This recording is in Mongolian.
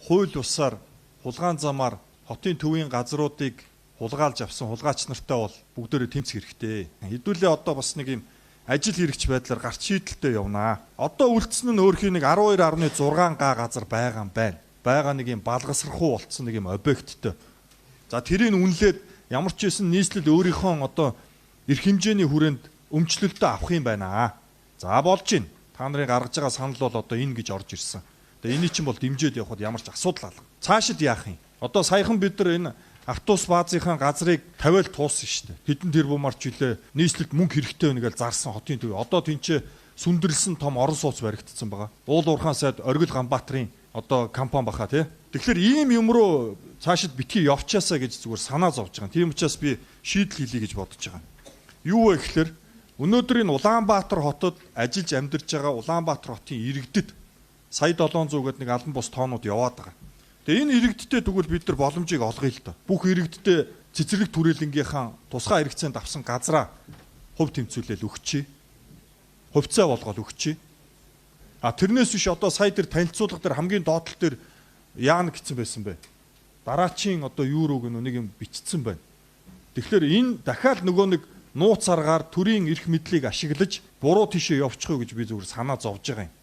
хууль бусаар хулгаан замаар хотын төвийн газруудыг хулгайлж авсан хулгайч нартай бол бүгдээрээ тэмцэх хэрэгтэй. Хэдүүлээ одоо бас нэг юм ажил хэрэгч байдлаар гарч шийдэлтэй явнаа. Одоо үлдсэн нь өөрхийн нэг 12.6 га газар байгаа юм байна. Бага нэг юм балгасрахуу болцсон нэг юм объекттэй. За тэрийг үнэлээд ямар ч байсан нийслэл өөрийнхөө одоо эрх хэмжээний хүрээнд өмчлөлтөө авах юм байна. За болж байна. Та нарын гаргаж байгаа санал бол одоо энэ гэж орж ирсэн. Тэгээ энийг чинь бол дэмжиж явахад ямар ч асуудал алга. Цаашид яах юм? Одоо саяхан бид нар энэ автобус баазынхаа газрыг тавиал туулсан шүү дээ. Хэдэн тэрбумаар ч үлээ нийслэлд мөнгө хэрэгтэй байна гэж зарсан хотын төв. Одоо тэнцээ сүндэрлсэн том орон сууц баригдсан байгаа. Уул уурхаан сайд Оргил Ганбаатарын одоо компани баха тий. Тэгэхээр ийм юм руу цаашид битгий явчаасаа гэж зүгээр санаа зовж байгаа. Тийм учраас би шийдэл хийлье гэж бодож байгаа. Юу вэ гэхээр өнөөдөр энэ Улаанбаатар хотод ажиллаж амьдарч байгаа Улаанбаатар хотын иргэдэд сая 700 гээд нэг албан бус тоонууд яваад байгаа. Тэгээ энэ иргэдтэй тэгвэл бид нар боломжийг олгоё л доо. Бүх иргэдтэй цэцэрлэг түрээлэнгийнхаа тусгай хэрэгцээнд авсан газраа хувь тэмцүүлэл өгчээ. Хувьцаа болгоод өгчээ. А тэрнээс биш одоо сая дээр танилцуулга дээр хамгийн доотлол дээр яана гэсэн байсан бэ? Дараачийн одоо юурууг нэг юм бичсэн байна. Тэгэхээр энэ дахиад нөгөө нэг нууц аргаар төрийн эрх мэдлийг ашиглаж буруу тишээ явуучих уу гэж би зүгээр санаа зовж байгаа юм.